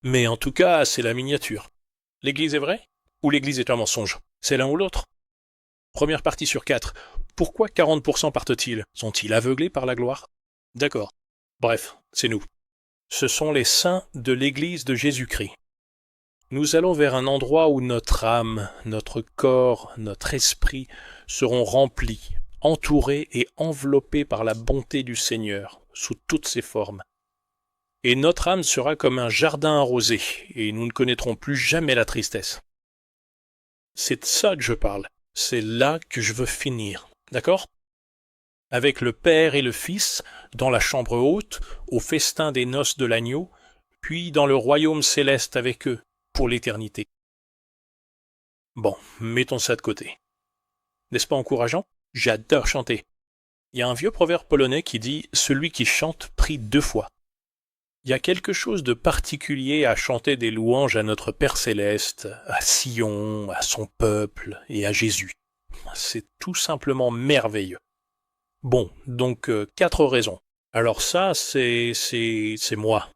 Mais en tout cas, c'est la miniature. L'église est vraie? Ou l'église est un mensonge? C'est l'un ou l'autre? Première partie sur 4. Pourquoi 40% partent-ils? Sont-ils aveuglés par la gloire? D'accord. Bref, c'est nous. Ce sont les saints de l'église de Jésus-Christ. Nous allons vers un endroit où notre âme, notre corps, notre esprit seront remplis, entourés et enveloppés par la bonté du Seigneur, sous toutes ses formes. Et notre âme sera comme un jardin arrosé, et nous ne connaîtrons plus jamais la tristesse. C'est de ça que je parle. C'est là que je veux finir. D'accord? Avec le Père et le Fils, dans la chambre haute, au festin des noces de l'agneau, puis dans le royaume céleste avec eux, pour l'éternité. Bon, mettons ça de côté. N'est-ce pas encourageant? J'adore chanter. Il y a un vieux proverbe polonais qui dit « Celui qui chante prie 2 fois ». Il y a quelque chose de particulier à chanter des louanges à notre Père Céleste, à Sion, à son peuple et à Jésus. C'est tout simplement merveilleux. Bon, donc 4 raisons. Alors ça, c'est moi.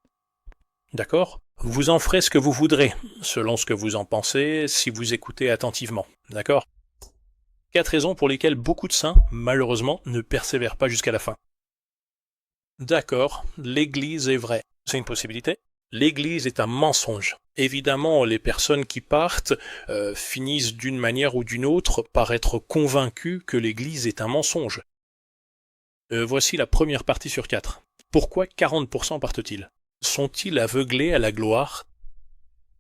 D'accord? Vous en ferez ce que vous voudrez, selon ce que vous en pensez, si vous écoutez attentivement. D'accord? 4 raisons pour lesquelles beaucoup de saints, malheureusement, ne persévèrent pas jusqu'à la fin. D'accord, l'Église est vraie. C'est une possibilité. L'Église est un mensonge. Évidemment, les personnes qui partent finissent d'une manière ou d'une autre par être convaincues que l'Église est un mensonge. Voici la première partie sur 4. Pourquoi 40% partent-ils? Sont-ils aveuglés à la gloire?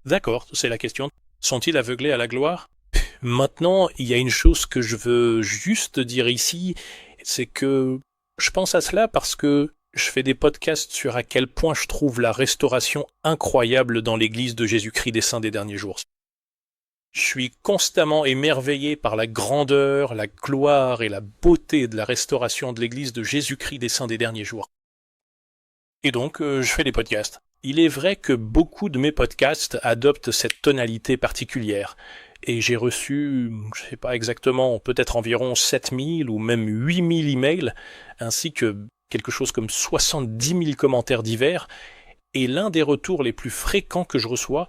D'accord, c'est la question. Sont-ils aveuglés à la gloire? Maintenant, il y a une chose que je veux juste dire ici, c'est que je pense à cela parce que je fais des podcasts sur à quel point je trouve la restauration incroyable dans l'Église de Jésus-Christ des Saints des derniers jours. Je suis constamment émerveillé par la grandeur, la gloire et la beauté de la restauration de l'Église de Jésus-Christ des Saints des derniers jours. Et donc, je fais des podcasts. Il est vrai que beaucoup de mes podcasts adoptent cette tonalité particulière. Et j'ai reçu, je sais pas exactement, peut-être environ 7000 ou même 8000 emails, ainsi que quelque chose comme 70 000 commentaires divers. Et l'un des retours les plus fréquents que je reçois,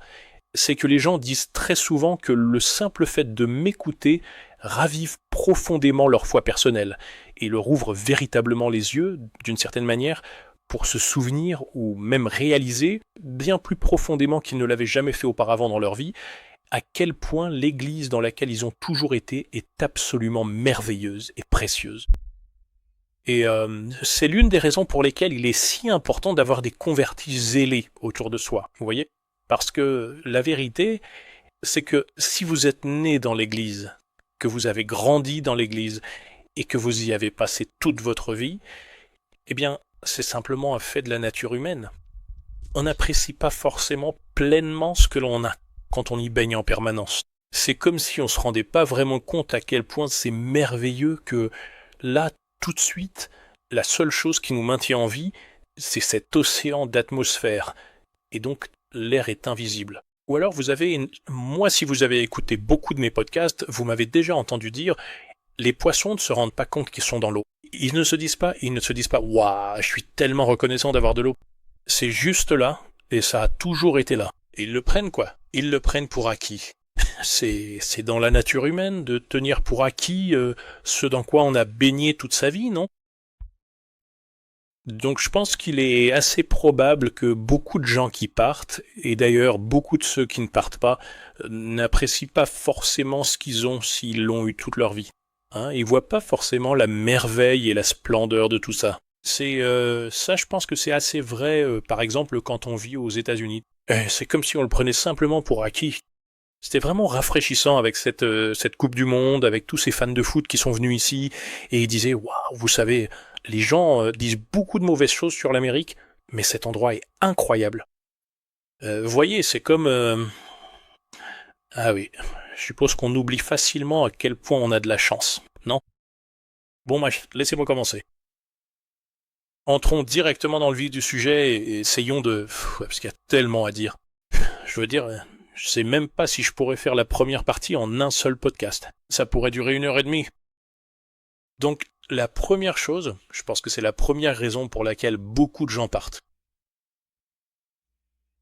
c'est que les gens disent très souvent que le simple fait de m'écouter ravive profondément leur foi personnelle et leur ouvre véritablement les yeux, d'une certaine manière, pour se souvenir ou même réaliser, bien plus profondément qu'ils ne l'avaient jamais fait auparavant dans leur vie, à quel point l'Église dans laquelle ils ont toujours été est absolument merveilleuse et précieuse. Et c'est l'une des raisons pour lesquelles il est si important d'avoir des convertis zélés autour de soi, vous voyez? Parce que la vérité, c'est que si vous êtes né dans l'Église, que vous avez grandi dans l'Église et que vous y avez passé toute votre vie, eh bien, c'est simplement un fait de la nature humaine. On n'apprécie pas forcément pleinement ce que l'on a quand on y baigne en permanence. C'est comme si on se rendait pas vraiment compte à quel point c'est merveilleux que là, tout de suite, la seule chose qui nous maintient en vie, c'est cet océan d'atmosphère. Et donc, l'air est invisible. Ou alors moi, si vous avez écouté beaucoup de mes podcasts, vous m'avez déjà entendu dire, les poissons ne se rendent pas compte qu'ils sont dans l'eau. Ils ne se disent pas, waouh, je suis tellement reconnaissant d'avoir de l'eau. C'est juste là, et ça a toujours été là. Et ils le prennent quoi? Ils le prennent pour acquis. C'est dans la nature humaine de tenir pour acquis ce dans quoi on a baigné toute sa vie, non? Donc je pense qu'il est assez probable que beaucoup de gens qui partent, et d'ailleurs beaucoup de ceux qui ne partent pas, n'apprécient pas forcément ce qu'ils ont s'ils l'ont eu toute leur vie. Hein, ils voient pas forcément la merveille et la splendeur de tout ça. Ça, je pense que c'est assez vrai, par exemple, quand on vit aux États-Unis. C'est comme si on le prenait simplement pour acquis. C'était vraiment rafraîchissant avec cette Coupe du Monde, avec tous ces fans de foot qui sont venus ici, et ils disaient, waouh, vous savez, les gens disent beaucoup de mauvaises choses sur l'Amérique, mais cet endroit est incroyable. Vous voyez, c'est comme... Ah oui, je suppose qu'on oublie facilement à quel point on a de la chance, non? Bon, laissez-moi commencer. Entrons directement dans le vif du sujet et essayons de... parce qu'il y a tellement à dire. Je veux dire, je sais même pas si je pourrais faire la première partie en un seul podcast. Ça pourrait durer 1 heure et demie. Donc, la première chose, je pense que c'est la première raison pour laquelle beaucoup de gens partent.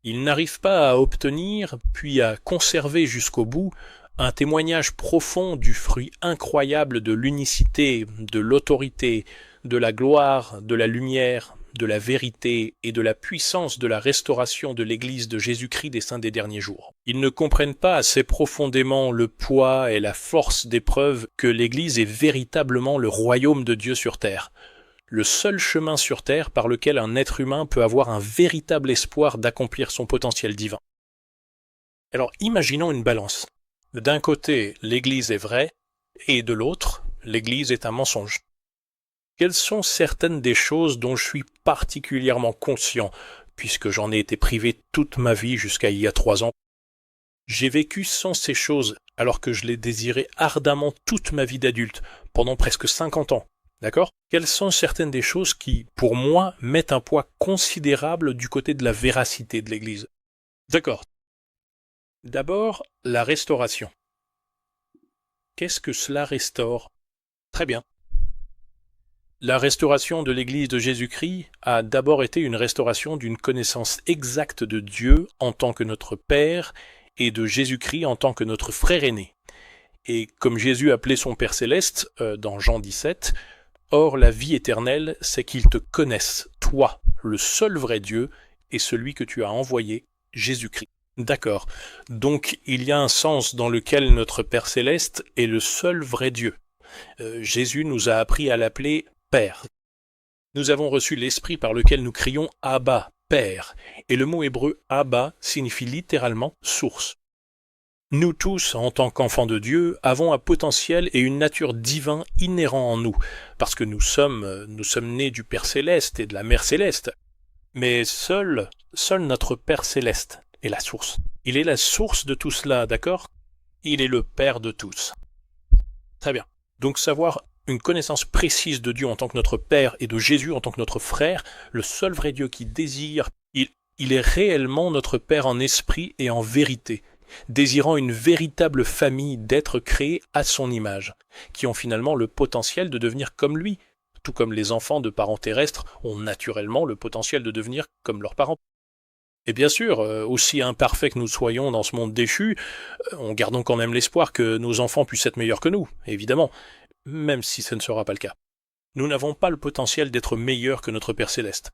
Ils n'arrivent pas à obtenir, puis à conserver jusqu'au bout, un témoignage profond du fruit incroyable de l'unicité, de l'autorité, de la gloire, de la lumière, de la vérité et de la puissance de la restauration de l'Église de Jésus-Christ des saints des derniers jours. Ils ne comprennent pas assez profondément le poids et la force des preuves que l'Église est véritablement le royaume de Dieu sur terre, le seul chemin sur terre par lequel un être humain peut avoir un véritable espoir d'accomplir son potentiel divin. Alors imaginons une balance. D'un côté, l'Église est vraie, et de l'autre, l'Église est un mensonge. Quelles sont certaines des choses dont je suis particulièrement conscient, puisque j'en ai été privé toute ma vie jusqu'à il y a 3 ans? J'ai vécu sans ces choses, alors que je les désirais ardemment toute ma vie d'adulte, pendant presque 50 ans. D'accord? Quelles sont certaines des choses qui, pour moi, mettent un poids considérable du côté de la véracité de l'Église? D'accord. D'abord, la restauration. Qu'est-ce que cela restaure? Très bien. La restauration de l'Église de Jésus-Christ a d'abord été une restauration d'une connaissance exacte de Dieu en tant que notre Père et de Jésus-Christ en tant que notre frère aîné. Et comme Jésus appelait son Père céleste dans Jean 17, « Or la vie éternelle, c'est qu'ils te connaissent, toi, le seul vrai Dieu, et celui que tu as envoyé, Jésus-Christ. » D'accord. Donc il y a un sens dans lequel notre Père céleste est le seul vrai Dieu. Jésus nous a appris à l'appeler Père. Nous avons reçu l'esprit par lequel nous crions Abba, Père, et le mot hébreu Abba signifie littéralement source. Nous tous, en tant qu'enfants de Dieu, avons un potentiel et une nature divin inhérents en nous, parce que nous sommes nés du Père céleste et de la Mère céleste. Mais seul notre Père céleste est la source. Il est la source de tout cela, d'accord? Il est le Père de tous. Très bien. Donc savoir une connaissance précise de Dieu en tant que notre Père et de Jésus en tant que notre frère, le seul vrai Dieu qui désire, il est réellement notre Père en esprit et en vérité, désirant une véritable famille d'êtres créés à son image, qui ont finalement le potentiel de devenir comme lui, tout comme les enfants de parents terrestres ont naturellement le potentiel de devenir comme leurs parents. Et bien sûr, aussi imparfaits que nous soyons dans ce monde déchu, on gardons quand même l'espoir que nos enfants puissent être meilleurs que nous, évidemment, même si ce ne sera pas le cas. Nous n'avons pas le potentiel d'être meilleurs que notre Père céleste.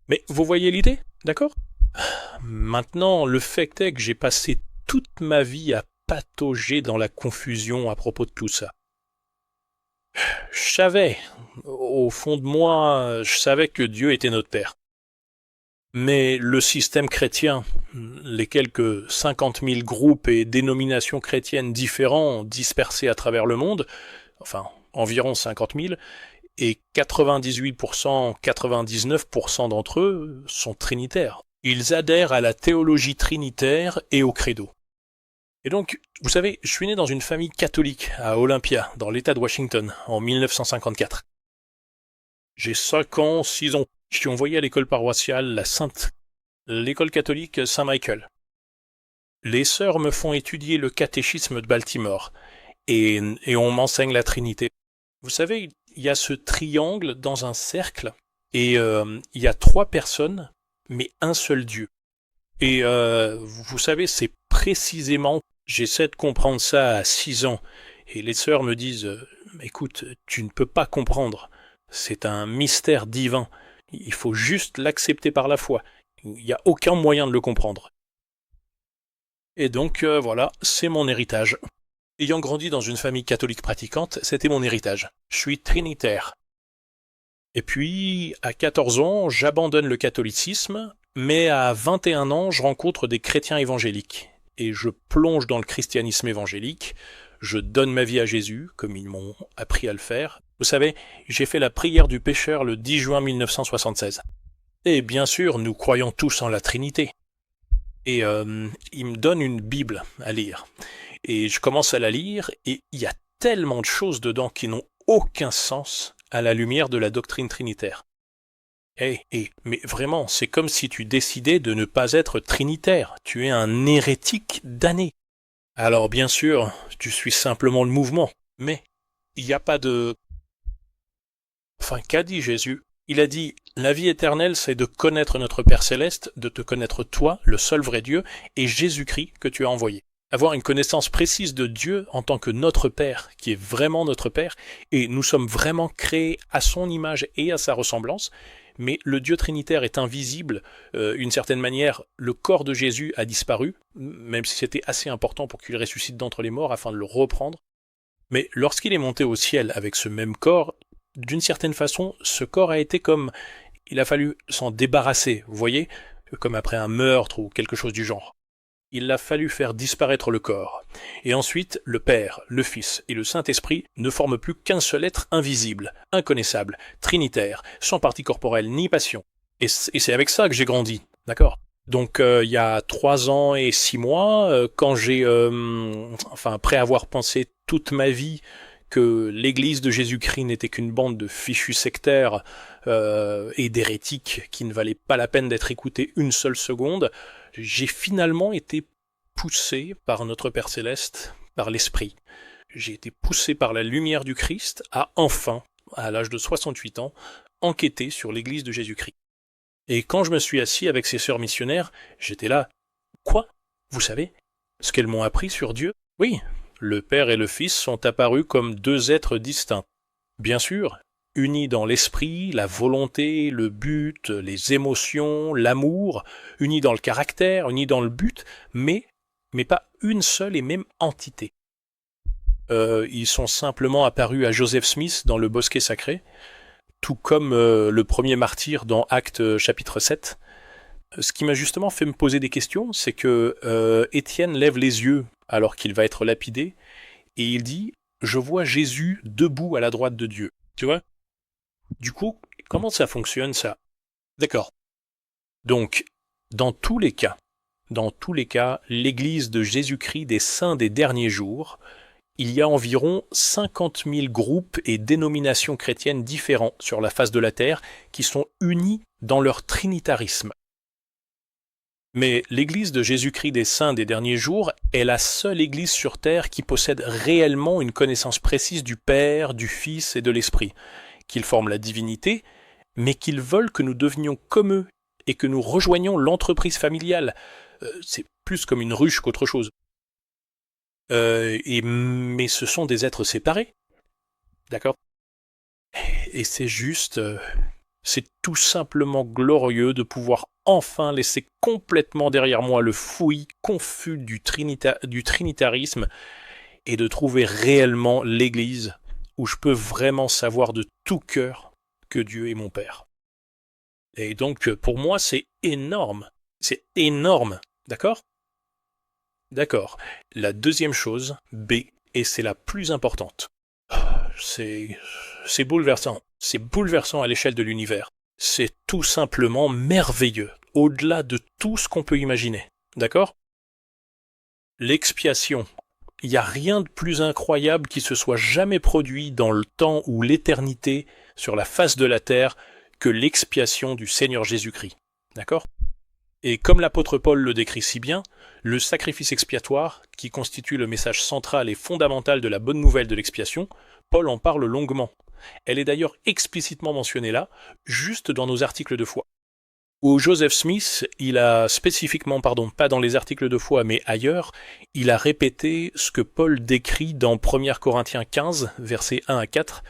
Mais vous voyez l'idée, d'accord? Maintenant, le fait est que j'ai passé toute ma vie à patauger dans la confusion à propos de tout ça. Je savais, au fond de moi, je savais que Dieu était notre Père. Mais le système chrétien, les quelques 50 000 groupes et dénominations chrétiennes différents dispersés à travers le monde, enfin environ 50 000, et 98%, 99% d'entre eux sont trinitaires. Ils adhèrent à la théologie trinitaire et au credo. Et donc, vous savez, je suis né dans une famille catholique à Olympia, dans l'État de Washington, en 1954. J'ai 5 ans, 6 ans. Je suis envoyé à l'école paroissiale La Sainte, l'école catholique Saint-Michael. Les sœurs me font étudier le catéchisme de Baltimore, et on m'enseigne la Trinité. Vous savez, il y a ce triangle dans un cercle, et il y a 3 personnes, mais un seul Dieu. Et vous savez, c'est précisément, j'essaie de comprendre ça à 6 ans, et les sœurs me disent, écoute, tu ne peux pas comprendre, c'est un mystère divin. Il faut juste l'accepter par la foi. Il n'y a aucun moyen de le comprendre. Et donc, voilà, c'est mon héritage. Ayant grandi dans une famille catholique pratiquante, c'était mon héritage. Je suis trinitaire. Et puis, à 14 ans, j'abandonne le catholicisme, mais à 21 ans, je rencontre des chrétiens évangéliques. Et je plonge dans le christianisme évangélique, je donne ma vie à Jésus, comme ils m'ont appris à le faire. Vous savez, j'ai fait la prière du pécheur le 10 juin 1976. Et bien sûr, nous croyons tous en la Trinité. Et il me donne une Bible à lire. Et je commence à la lire, et il y a tellement de choses dedans qui n'ont aucun sens à la lumière de la doctrine trinitaire. Mais vraiment, c'est comme si tu décidais de ne pas être trinitaire. Tu es un hérétique damné. Alors bien sûr, tu suis simplement le mouvement, mais il n'y a pas de... Enfin, qu'a dit Jésus? Il a dit La vie éternelle, c'est de connaître notre Père Céleste, de te connaître toi, le seul vrai Dieu, et Jésus-Christ que tu as envoyé. Avoir une connaissance précise de Dieu en tant que notre Père, qui est vraiment notre Père, et nous sommes vraiment créés à son image et à sa ressemblance, mais le Dieu trinitaire est invisible. D'une certaine manière, le corps de Jésus a disparu, même si c'était assez important pour qu'il ressuscite d'entre les morts afin de le reprendre. Mais lorsqu'il est monté au ciel avec ce même corps, d'une certaine façon, ce corps a été comme... Il a fallu s'en débarrasser, vous voyez, comme après un meurtre ou quelque chose du genre. Il a fallu faire disparaître le corps. Et ensuite, le Père, le Fils et le Saint-Esprit ne forment plus qu'un seul être invisible, inconnaissable, trinitaire, sans partie corporelle ni passion. Et c'est avec ça que j'ai grandi, d'accord ? Donc il y a 3 ans et 6 mois, quand j'ai, après avoir pensé toute ma vie que l'Église de Jésus-Christ n'était qu'une bande de fichus sectaires et d'hérétiques qui ne valaient pas la peine d'être écoutés une seule seconde, j'ai finalement été poussé par notre Père Céleste, par l'Esprit. J'ai été poussé par la lumière du Christ à enfin, à l'âge de 68 ans, enquêter sur l'Église de Jésus-Christ. Et quand je me suis assis avec ces sœurs missionnaires, j'étais là. Quoi ? Vous savez ce qu'elles m'ont appris sur Dieu ? Oui, le Père et le Fils sont apparus comme 2 êtres distincts. Bien sûr, unis dans l'esprit, la volonté, le but, les émotions, l'amour, unis dans le caractère, unis dans le but, mais pas une seule et même entité. Ils sont simplement apparus à Joseph Smith dans le bosquet sacré, tout comme le premier martyr dans Actes chapitre 7. Ce qui m'a justement fait me poser des questions, c'est que Étienne lève les yeux alors qu'il va être lapidé, et il dit « Je vois Jésus debout à la droite de Dieu ». Tu vois ? Du coup, comment ça fonctionne ça ? D'accord. Donc, dans tous les cas, l'Église de Jésus-Christ des Saints des derniers jours, il y a environ 50 000 groupes et dénominations chrétiennes différents sur la face de la Terre qui sont unis dans leur trinitarisme. Mais l'Église de Jésus-Christ des Saints des derniers jours est la seule Église sur Terre qui possède réellement une connaissance précise du Père, du Fils et de l'Esprit, qu'ils forment la divinité, mais qu'ils veulent que nous devenions comme eux et que nous rejoignions l'entreprise familiale. C'est plus comme une ruche qu'autre chose. Mais ce sont des êtres séparés, d'accord ? Et c'est juste, c'est tout simplement glorieux de pouvoir enfin laisser complètement derrière moi le fouillis confus du trinitarisme et de trouver réellement l'Église où je peux vraiment savoir de tout cœur que Dieu est mon Père. Et donc, pour moi, c'est énorme, d'accord ? D'accord. La deuxième chose, B, et c'est la plus importante. C'est bouleversant. C'est bouleversant à l'échelle de l'univers. C'est tout simplement merveilleux, au-delà de tout ce qu'on peut imaginer. D'accord ? L'expiation. Il n'y a rien de plus incroyable qui se soit jamais produit dans le temps ou l'éternité sur la face de la terre que l'expiation du Seigneur Jésus-Christ. D'accord ? Et comme l'apôtre Paul le décrit si bien, le sacrifice expiatoire, qui constitue le message central et fondamental de la bonne nouvelle de l'expiation, Paul en parle longuement. Elle est d'ailleurs explicitement mentionnée là, juste dans nos articles de foi. Où Joseph Smith, il a spécifiquement, pas dans les articles de foi, mais ailleurs, il a répété ce que Paul décrit dans 1 Corinthiens 15, versets 1 à 4,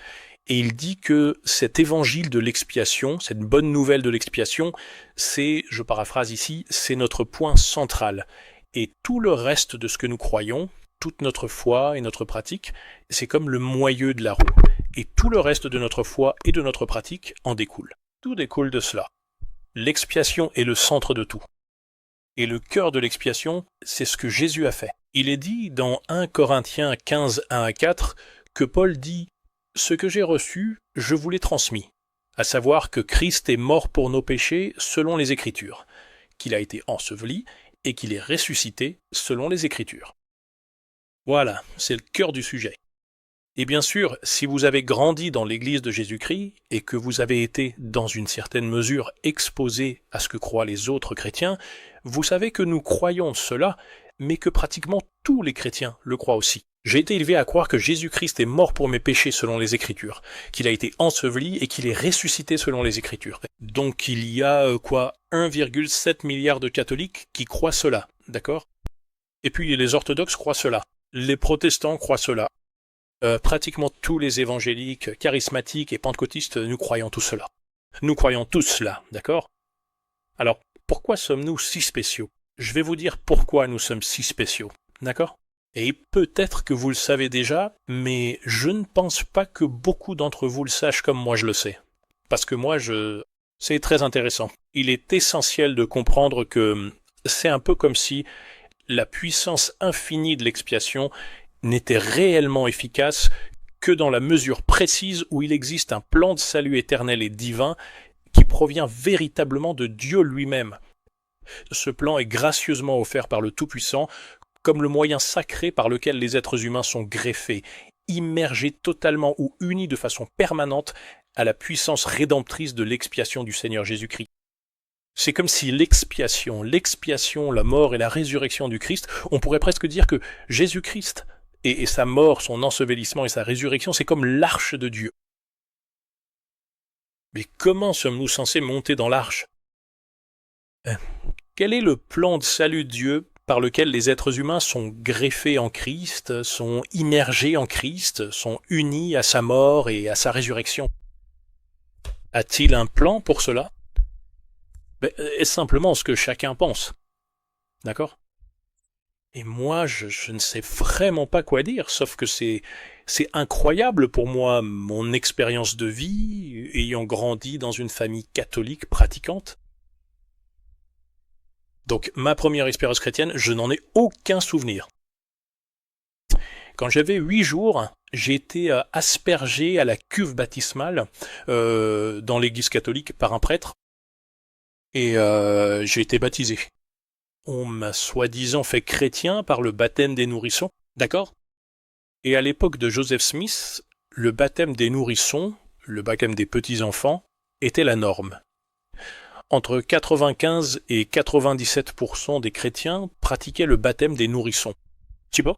et il dit que cet évangile de l'expiation, cette bonne nouvelle de l'expiation, c'est, je paraphrase ici, c'est notre point central. Et tout le reste de ce que nous croyons, toute notre foi et notre pratique, c'est comme le moyeu de la roue. Et tout le reste de notre foi et de notre pratique en découle. Tout découle de cela. L'expiation est le centre de tout. Et le cœur de l'expiation, c'est ce que Jésus a fait. Il est dit dans 1 Corinthiens 15, 1 à 4, que Paul dit « Ce que j'ai reçu, je vous l'ai transmis, à savoir que Christ est mort pour nos péchés selon les Écritures, qu'il a été enseveli et qu'il est ressuscité selon les Écritures. » Voilà, c'est le cœur du sujet. Et bien sûr, si vous avez grandi dans l'Église de Jésus-Christ et que vous avez été, dans une certaine mesure, exposé à ce que croient les autres chrétiens, vous savez que nous croyons cela, mais que pratiquement tous les chrétiens le croient aussi. J'ai été élevé à croire que Jésus-Christ est mort pour mes péchés selon les Écritures, qu'il a été enseveli et qu'il est ressuscité selon les Écritures. Donc il y a 1,7 milliard de catholiques qui croient cela, d'accord? Et puis les orthodoxes croient cela, les protestants croient cela. Pratiquement tous les évangéliques, charismatiques et pentecôtistes, nous croyons tout cela. Nous croyons tous cela, d'accord? Alors, pourquoi sommes-nous si spéciaux? Je vais vous dire pourquoi nous sommes si spéciaux, d'accord? Et peut-être que vous le savez déjà, mais je ne pense pas que beaucoup d'entre vous le sachent comme moi je le sais. Parce que c'est très intéressant. Il est essentiel de comprendre que c'est un peu comme si la puissance infinie de l'expiation n'était réellement efficace que dans la mesure précise où il existe un plan de salut éternel et divin qui provient véritablement de Dieu lui-même. Ce plan est gracieusement offert par le Tout-Puissant comme le moyen sacré par lequel les êtres humains sont greffés, immergés totalement ou unis de façon permanente à la puissance rédemptrice de l'expiation du Seigneur Jésus-Christ. C'est comme si l'expiation, la mort et la résurrection du Christ, on pourrait presque dire que Jésus-Christ et sa mort, son ensevelissement et sa résurrection, c'est comme l'arche de Dieu. Mais comment sommes-nous censés monter dans l'arche? Quel est le plan de salut de Dieu par lequel les êtres humains sont greffés en Christ, sont immergés en Christ, sont unis à sa mort et à sa résurrection? A-t-il un plan pour cela? Est simplement ce que chacun pense. D'accord? Et moi, je ne sais vraiment pas quoi dire, sauf que c'est incroyable pour moi, mon expérience de vie, ayant grandi dans une famille catholique pratiquante. Donc, ma première expérience chrétienne, je n'en ai aucun souvenir. Quand j'avais 8 jours, j'ai été aspergé à la cuve baptismale dans l'église catholique par un prêtre, et j'ai été baptisé. On m'a soi-disant fait chrétien par le baptême des nourrissons, d'accord? Et à l'époque de Joseph Smith, le baptême des nourrissons, le baptême des petits-enfants, était la norme. Entre 95 et 97% des chrétiens pratiquaient le baptême des nourrissons. Tu vois?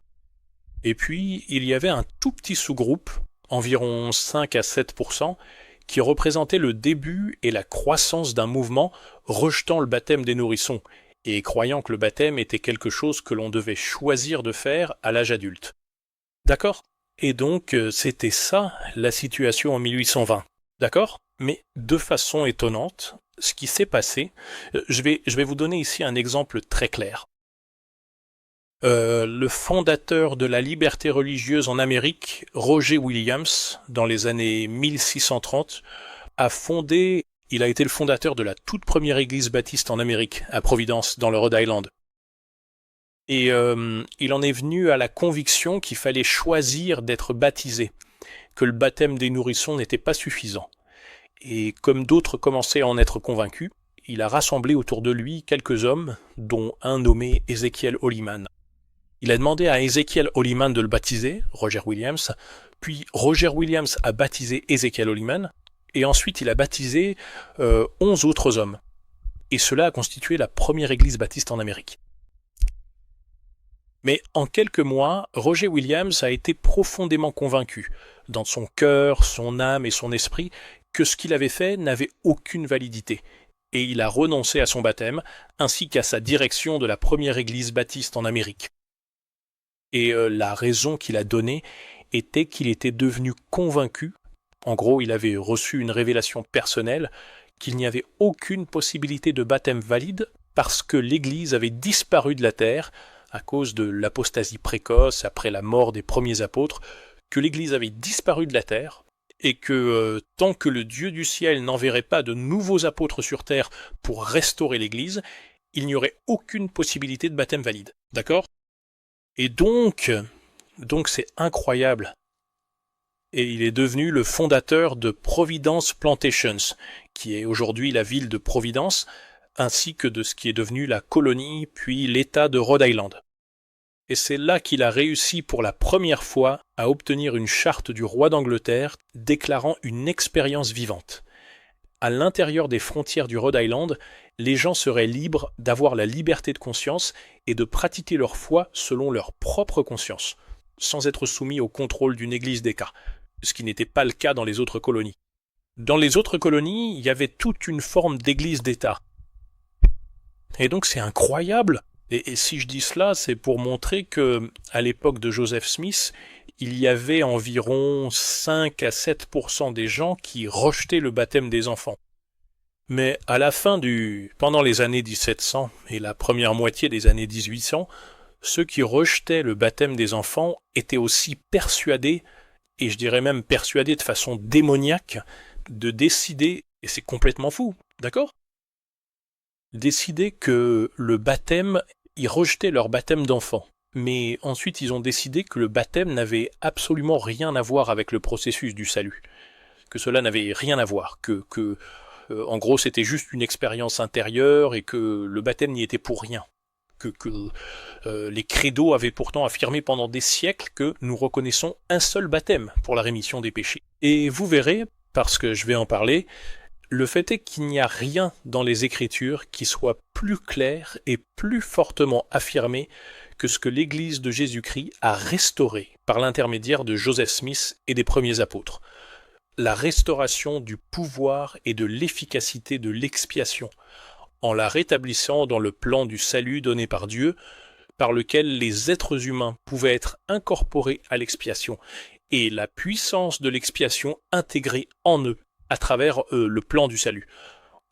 Et puis, il y avait un tout petit sous-groupe, environ 5 à 7%, qui représentait le début et la croissance d'un mouvement rejetant le baptême des nourrissons et croyant que le baptême était quelque chose que l'on devait choisir de faire à l'âge adulte. D'accord? Et donc, c'était ça la situation en 1820. D'accord? Mais de façon étonnante, ce qui s'est passé, je vais vous donner ici un exemple très clair. Le fondateur de la liberté religieuse en Amérique, Roger Williams, dans les années 1630, il a été le fondateur de la toute première église baptiste en Amérique, à Providence, dans le Rhode Island. Et il en est venu à la conviction qu'il fallait choisir d'être baptisé, que le baptême des nourrissons n'était pas suffisant. Et comme d'autres commençaient à en être convaincus, il a rassemblé autour de lui quelques hommes, dont un nommé Ezekiel Holliman. Il a demandé à Ezekiel Holliman de le baptiser, Roger Williams, puis Roger Williams a baptisé Ezekiel Holliman, et ensuite il a baptisé 11 autres hommes. Et cela a constitué la première église baptiste en Amérique. Mais en quelques mois, Roger Williams a été profondément convaincu, dans son cœur, son âme et son esprit, que ce qu'il avait fait n'avait aucune validité, et il a renoncé à son baptême, ainsi qu'à sa direction de la première église baptiste en Amérique. Et la raison qu'il a donnée était qu'il était devenu convaincu, en gros il avait reçu une révélation personnelle, qu'il n'y avait aucune possibilité de baptême valide parce que l'Église avait disparu de la terre à cause de l'apostasie précoce après la mort des premiers apôtres, que l'Église avait disparu de la terre et que tant que le Dieu du ciel n'enverrait pas de nouveaux apôtres sur terre pour restaurer l'Église, il n'y aurait aucune possibilité de baptême valide. D'accord ? Et donc c'est incroyable. Et il est devenu le fondateur de Providence Plantations, qui est aujourd'hui la ville de Providence, ainsi que de ce qui est devenu la colonie, puis l'État de Rhode Island. Et c'est là qu'il a réussi pour la première fois à obtenir une charte du roi d'Angleterre déclarant une expérience vivante. À l'intérieur des frontières du Rhode Island, les gens seraient libres d'avoir la liberté de conscience et de pratiquer leur foi selon leur propre conscience. sans être soumis au contrôle d'une église d'État, ce qui n'était pas le cas dans les autres colonies. Dans les autres colonies, il y avait toute une forme d'église d'État. Et donc c'est incroyable. Et si je dis cela, c'est pour montrer que, à l'époque de Joseph Smith, il y avait environ 5 à 7% des gens qui rejetaient le baptême des enfants. Mais à la pendant les années 1700 et la première moitié des années 1800, ceux qui rejetaient le baptême des enfants étaient aussi persuadés, et je dirais même persuadés de façon démoniaque, de décider, et c'est complètement fou, d'accord ? Décider que le baptême, ils rejetaient leur baptême d'enfant. Mais ensuite, ils ont décidé que le baptême n'avait absolument rien à voir avec le processus du salut. Que cela n'avait rien à voir. En gros, c'était juste une expérience intérieure et que le baptême n'y était pour rien. Les credos avaient pourtant affirmé pendant des siècles que nous reconnaissons un seul baptême pour la rémission des péchés. Et vous verrez, parce que je vais en parler, le fait est qu'il n'y a rien dans les Écritures qui soit plus clair et plus fortement affirmé que ce que l'Église de Jésus-Christ a restauré par l'intermédiaire de Joseph Smith et des premiers apôtres. La restauration du pouvoir et de l'efficacité de l'expiation, en la rétablissant dans le plan du salut donné par Dieu, par lequel les êtres humains pouvaient être incorporés à l'expiation, et la puissance de l'expiation intégrée en eux, à travers le plan du salut,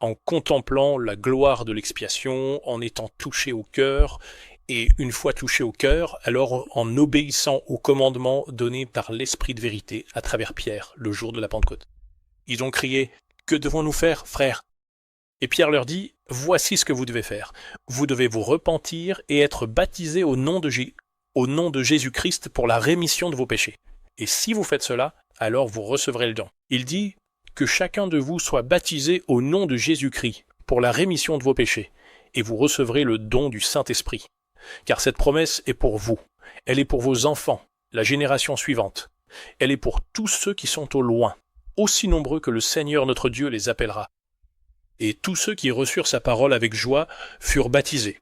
en contemplant la gloire de l'expiation, en étant touché au cœur, et une fois touché au cœur, alors en obéissant au commandement donné par l'Esprit de vérité à travers Pierre, le jour de la Pentecôte. Ils ont crié « Que devons-nous faire, frères ?» Et Pierre leur dit « Voici ce que vous devez faire. Vous devez vous repentir et être baptisés au nom de Jésus-Christ pour la rémission de vos péchés. Et si vous faites cela, alors vous recevrez le don. » Il dit que chacun de vous soit baptisé au nom de Jésus-Christ pour la rémission de vos péchés, et vous recevrez le don du Saint-Esprit. Car cette promesse est pour vous, elle est pour vos enfants, la génération suivante, elle est pour tous ceux qui sont au loin, aussi nombreux que le Seigneur notre Dieu les appellera. Et tous ceux qui reçurent sa parole avec joie furent baptisés.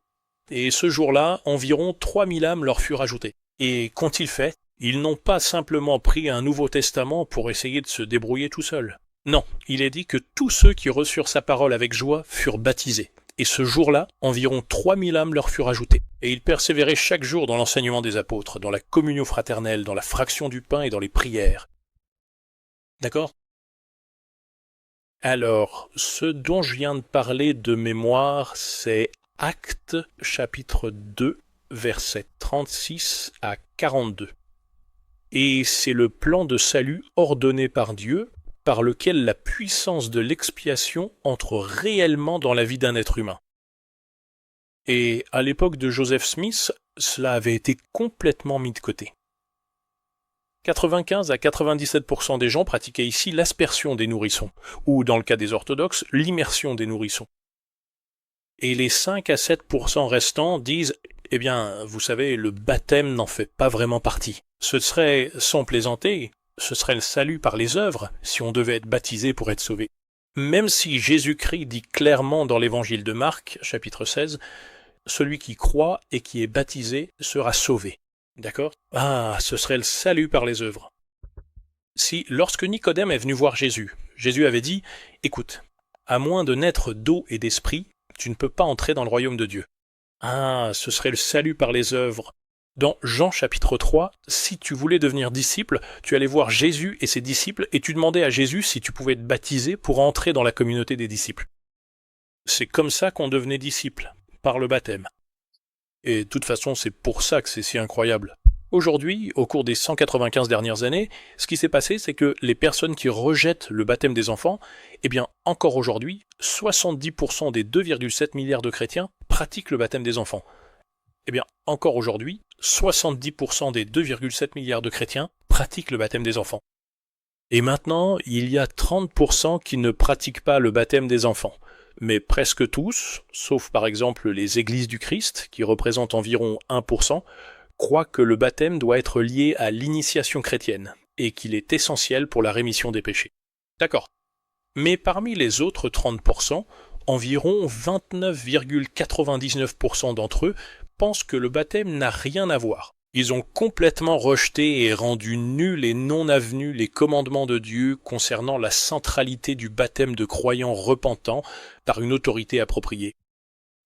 Et ce jour-là, environ 3000 âmes leur furent ajoutées. Et qu'ont-ils fait ? Ils n'ont pas simplement pris un Nouveau Testament pour essayer de se débrouiller tout seuls. Non, il est dit que tous ceux qui reçurent sa parole avec joie furent baptisés. Et ce jour-là, environ 3000 âmes leur furent ajoutées. Et ils persévéraient chaque jour dans l'enseignement des apôtres, dans la communion fraternelle, dans la fraction du pain et dans les prières. D'accord ? Alors, ce dont je viens de parler de mémoire, c'est Actes chapitre 2, versets 36 à 42. Et c'est le plan de salut ordonné par Dieu, par lequel la puissance de l'expiation entre réellement dans la vie d'un être humain. Et à l'époque de Joseph Smith, cela avait été complètement mis de côté. 95 à 97% des gens pratiquaient ici l'aspersion des nourrissons, ou dans le cas des orthodoxes, l'immersion des nourrissons. Et les 5 à 7% restants disent « Eh bien, vous savez, le baptême n'en fait pas vraiment partie. Ce serait, sans plaisanter, ce serait le salut par les œuvres si on devait être baptisé pour être sauvé. » Même si Jésus-Christ dit clairement dans l'évangile de Marc, chapitre 16, « Celui qui croit et qui est baptisé sera sauvé. » D'accord ? Ah, ce serait le salut par les œuvres. Si, lorsque Nicodème est venu voir Jésus, Jésus avait dit « Écoute, à moins de naître d'eau et d'esprit, tu ne peux pas entrer dans le royaume de Dieu. » Ah, ce serait le salut par les œuvres. Dans Jean chapitre 3, si tu voulais devenir disciple, tu allais voir Jésus et ses disciples et tu demandais à Jésus si tu pouvais être baptisé pour entrer dans la communauté des disciples. C'est comme ça qu'on devenait disciple, par le baptême. Et de toute façon, c'est pour ça que c'est si incroyable. Aujourd'hui, au cours des 195 dernières années, ce qui s'est passé, c'est que les personnes qui rejettent le baptême des enfants, eh bien, encore aujourd'hui, 70% des 2,7 milliards de chrétiens pratiquent le baptême des enfants. Eh bien, encore aujourd'hui, 70% des 2,7 milliards de chrétiens pratiquent le baptême des enfants. Et maintenant, il y a 30% qui ne pratiquent pas le baptême des enfants. Mais presque tous, sauf par exemple les églises du Christ, qui représentent environ 1%, croient que le baptême doit être lié à l'initiation chrétienne, et qu'il est essentiel pour la rémission des péchés. D'accord. Mais parmi les autres 30%, environ 29,99% d'entre eux pensent que le baptême n'a rien à voir, Ils ont complètement rejeté et rendu nuls et non avenus les commandements de Dieu concernant la centralité du baptême de croyants repentants par une autorité appropriée.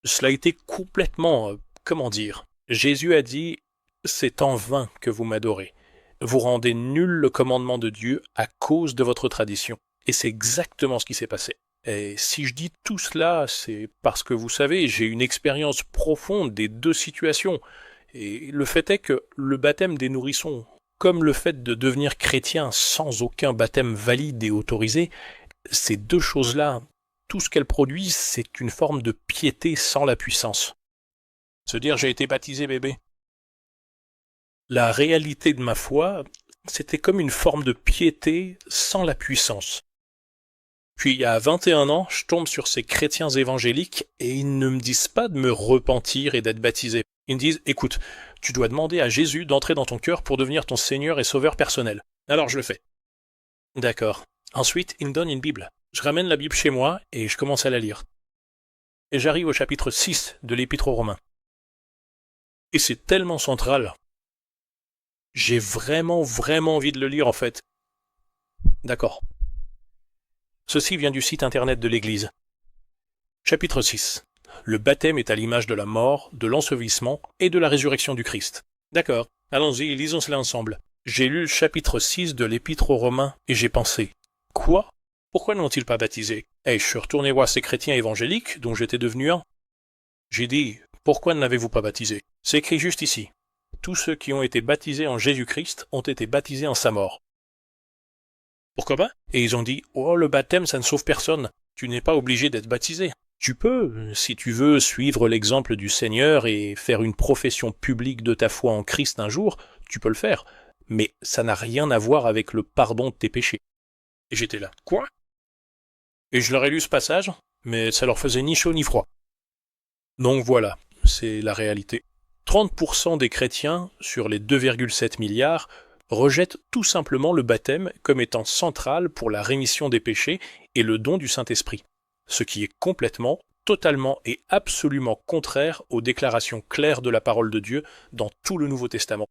Cela a été complètement, comment dire, Jésus a dit « C'est en vain que vous m'adorez. Vous rendez nul le commandement de Dieu à cause de votre tradition. » Et c'est exactement ce qui s'est passé. Et si je dis tout cela, c'est parce que vous savez, j'ai une expérience profonde des deux situations. Et le fait est que le baptême des nourrissons, comme le fait de devenir chrétien sans aucun baptême valide et autorisé, ces deux choses-là, tout ce qu'elles produisent, c'est une forme de piété sans la puissance. Se dire j'ai été baptisé bébé. La réalité de ma foi, c'était comme une forme de piété sans la puissance. Puis il y a 21 ans, je tombe sur ces chrétiens évangéliques et ils ne me disent pas de me repentir et d'être baptisé. Ils me disent, écoute, tu dois demander à Jésus d'entrer dans ton cœur pour devenir ton Seigneur et Sauveur personnel. Alors je le fais. D'accord. Ensuite, ils me donnent une Bible. Je ramène la Bible chez moi et je commence à la lire. Et j'arrive au chapitre 6 de l'Épître aux Romains. Et c'est tellement central. J'ai vraiment envie de le lire en fait. D'accord. Ceci vient du site internet de l'Église. Chapitre 6. Le baptême est à l'image de la mort, de l'ensevelissement et de la résurrection du Christ. D'accord, allons-y, lisons cela ensemble. J'ai lu le chapitre 6 de l'Épître aux Romains et j'ai pensé « Quoi ? Pourquoi n'ont-ils pas baptisé ?» Et je suis retourné voir ces chrétiens évangéliques dont j'étais devenu un. J'ai dit « Pourquoi n'avez-vous pas baptisé ?» C'est écrit juste ici. Tous ceux qui ont été baptisés en Jésus-Christ ont été baptisés en sa mort. Pourquoi pas ? Et ils ont dit « Oh, le baptême, ça ne sauve personne. Tu n'es pas obligé d'être baptisé. Tu peux, si tu veux, suivre l'exemple du Seigneur et faire une profession publique de ta foi en Christ un jour, tu peux le faire. Mais ça n'a rien à voir avec le pardon de tes péchés. » Et j'étais là. Quoi ? Et je leur ai lu ce passage, mais ça leur faisait ni chaud ni froid. Donc voilà, c'est la réalité. 30% des chrétiens, sur les 2,7 milliards, rejettent tout simplement le baptême comme étant central pour la rémission des péchés et le don du Saint-Esprit, ce qui est complètement, totalement et absolument contraire aux déclarations claires de la parole de Dieu dans tout le Nouveau Testament.